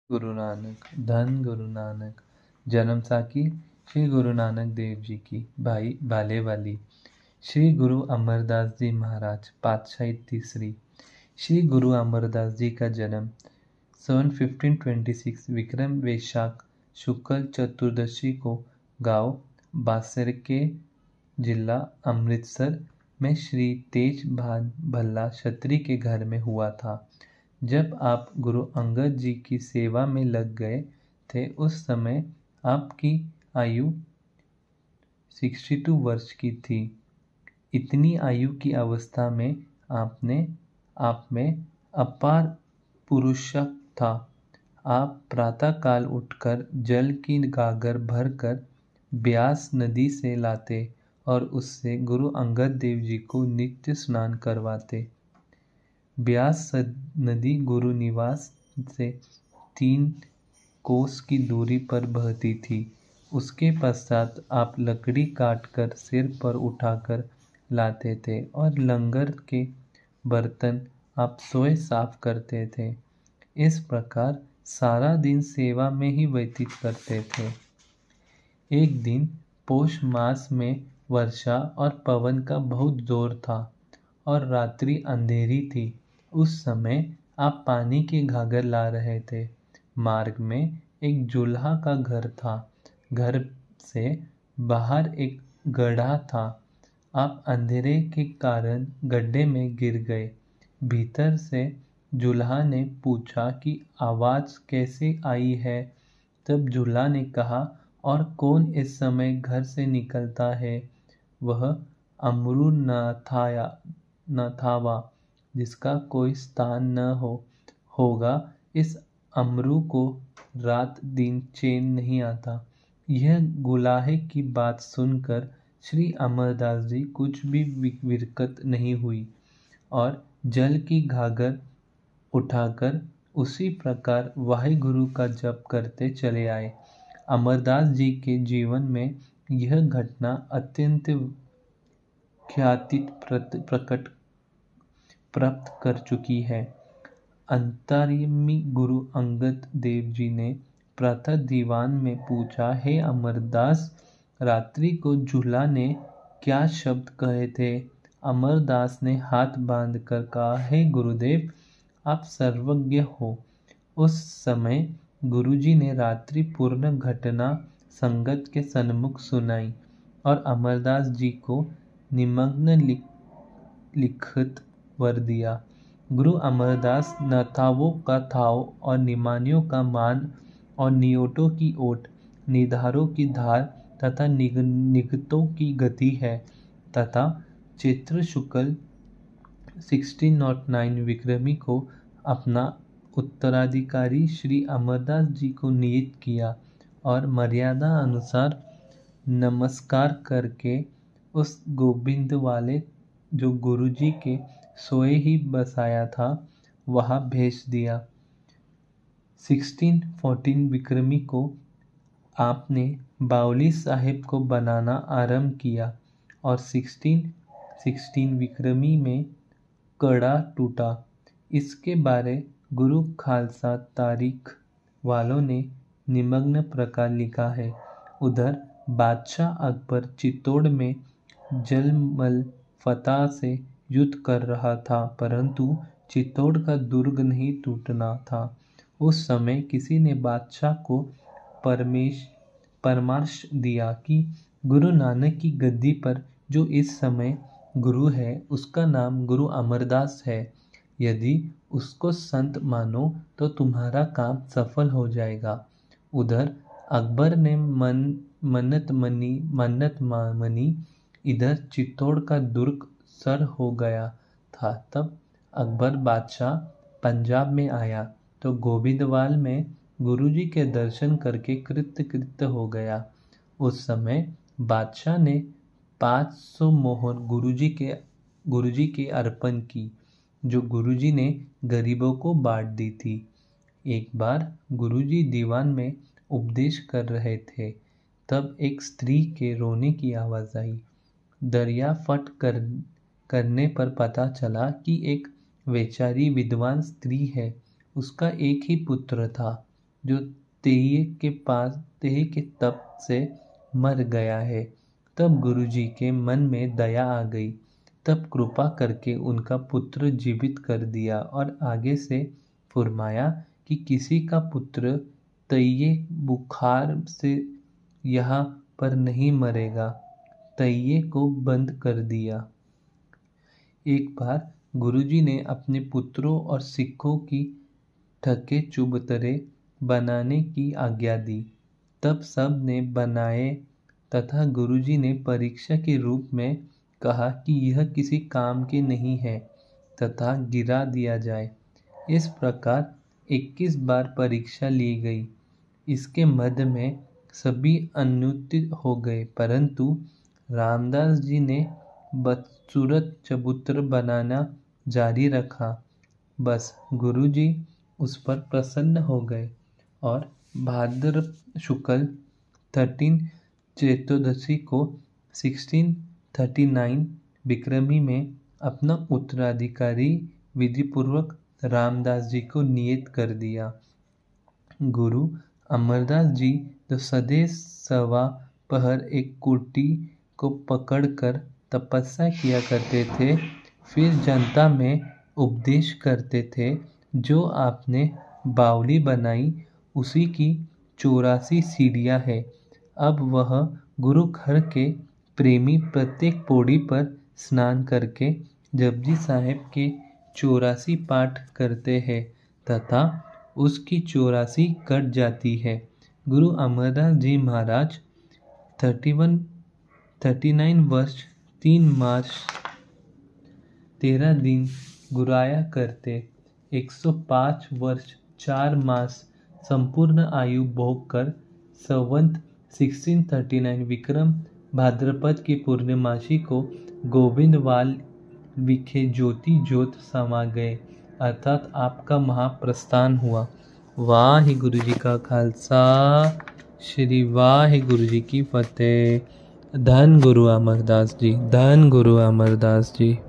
गुरु नानक धन गुरु नानक। जन्म साखी श्री गुरु नानक देव जी की भाई बाले वाली। श्री गुरु अमरदास जी महाराज पातशाही तीसरी। श्री गुरु अमरदास जी का जन्म सन 1526 विक्रम वैशाख शुक्ल चतुर्दशी को गांव बासरके जिला अमृतसर में श्री तेज भल्ला क्षत्री के घर में हुआ था। जब आप गुरु अंगद जी की सेवा में लग गए थे उस समय आपकी आयु 62 वर्ष की थी। इतनी आयु की अवस्था में आप में अपार पुरुषत्व था। आप प्रातःकाल उठकर जल की गागर भरकर ब्यास नदी से लाते और उससे गुरु अंगद देव जी को नित्य स्नान करवाते। ब्यास नदी गुरु निवास से 3 कोस की दूरी पर बहती थी। उसके पश्चात आप लकड़ी काटकर सिर पर उठाकर लाते थे और लंगर के बर्तन आप स्वयं साफ करते थे। इस प्रकार सारा दिन सेवा में ही व्यतीत करते थे। एक दिन पौष मास में वर्षा और पवन का बहुत जोर था और रात्रि अंधेरी थी। उस समय आप पानी के घाघर ला रहे थे। मार्ग में एक जुल्हा का घर था। घर से बाहर एक गड्ढा था। आप अंधेरे के कारण गड्ढे में गिर गए। भीतर से जुल्हा ने पूछा कि आवाज़ कैसे आई है। तब जुल्हा ने कहा, और कौन इस समय घर से निकलता है? वह अमरू न थावा जिसका कोई स्थान न होगा। इस अमरू को रात दिन चैन नहीं आता। यह गुलाहे की बात सुनकर श्री अमरदास जी कुछ भी विरकत नहीं हुई और जल की घागर उठाकर उसी प्रकार वाहिगुरु का जप करते चले आए। अमरदास जी के जीवन में यह घटना अत्यंत ख्याति प्राप्त कर चुकी है। अंतर्यामी गुरु अंगद देव जी ने प्रातः दीवान में पूछा, हे अमरदास, रात्रि को जुल्हा ने क्या शब्द कहे थे? अमरदास ने हाथ बांधकर कहा, हे गुरुदेव, आप सर्वज्ञ हो। उस समय गुरुजी ने रात्रि पूर्ण घटना संगत के सन्मुख सुनाई और अमरदास जी को निमग्न लिखित वर दिया। गुरु अमरदास नथावों का थाव और निमानियों का मान और नियोटों की ओट, निधारों की धार तथा निगतों की गति है तथा चैत्र शुक्ल 1609 विक्रमी को अपना उत्तराधिकारी श्री अमरदास जी को नियुक्त किया और मर्यादा अनुसार नमस्कार करके उस गोविंद वाले जो गुरुजी के सोए ही बसाया था वहाँ भेज दिया। 1614 विक्रमी को आपने बावली साहिब को बनाना आरंभ किया और 1616 विक्रमी में कड़ा टूटा। इसके बारे गुरु खालसा तारीख वालों ने निमग्न प्रकार लिखा है। उधर बादशाह अकबर चित्तौड़ में जलमल फतह से युद्ध कर रहा था, परंतु चित्तौड़ का दुर्ग नहीं टूटना था। उस समय किसी ने बादशाह को परामर्श दिया कि गुरु नानक की गद्दी पर जो इस समय गुरु है उसका नाम गुरु अमरदास है। यदि उसको संत मानो तो तुम्हारा काम सफल हो जाएगा। उधर अकबर ने मन्नत मानी। इधर चित्तौड़ का दुर्ग सर हो गया था। तब अकबर बादशाह पंजाब में आया तो गोविंदवाल में गुरुजी के दर्शन करके कृतकृत्य हो गया। उस समय बादशाह ने 500 मोहर गुरुजी के अर्पण की, जो गुरुजी ने गरीबों को बांट दी थी। एक बार गुरुजी दीवान में उपदेश कर रहे थे, तब एक स्त्री के रोने की आवाज़ आई। दरियाफट करने पर पता चला कि एक बेचारी विद्वान स्त्री है। उसका एक ही पुत्र था। जो तेही के तप से मर गया है। तब गुरुजी के मन में दया आ गई। तब कृपा करके उनका पुत्र जीवित कर दिया और आगे से फरमाया कि किसी का पुत्र तैये बुखार से यहाँ पर नहीं मरेगा। तैये को बंद कर दिया। एक बार गुरुजी ने अपने पुत्रों और सिखों की ठके चुबतरे बनाने की आज्ञा दी। तब सब ने बनाए तथा गुरुजी ने परीक्षा के रूप में कहा कि यह किसी काम के नहीं है तथा गिरा दिया जाए। इस प्रकार 21 बार परीक्षा ली गई। इसके मध्य में सभी अनुत्तीर्ण हो गए, परंतु रामदास जी ने बदसूरत चबूतर बनाना जारी रखा। बस गुरुजी उस पर प्रसन्न हो गए और भाद्र शुक्ल 13 चतुर्दशी को 1639 विक्रमी में अपना उत्तराधिकारी विधिपूर्वक रामदास जी को नियत कर दिया। गुरु अमरदास जी तो सदैव सवा पहर एक कुर्टी को पकड़कर तपस्या किया करते थे, फिर जनता में उपदेश करते थे। जो आपने बावली बनाई उसी की 84 सीढ़ियाँ हैं। अब वह गुरु घर के प्रेमी प्रत्येक पौड़ी पर स्नान करके जपजी साहेब के 84 पाठ करते हैं तथा उसकी 84 कट जाती है। गुरु अमरदास जी महाराज 39 वर्ष 3 मार्च 13 दिन गुराया करते, 105 वर्ष 4 मास संपूर्ण आयु भोग कर संवत 1639 विक्रम भाद्रपद की पूर्णिमासी को गोविंदवाल विखे ज्योति ज्योत समा गए, अर्थात आपका महाप्रस्थान हुआ। वाहिगुरु जी का खालसा, श्री वाहिगुरु जी की फतेह। धन गुरु अमरदास जी, धन गुरु अमरदास जी।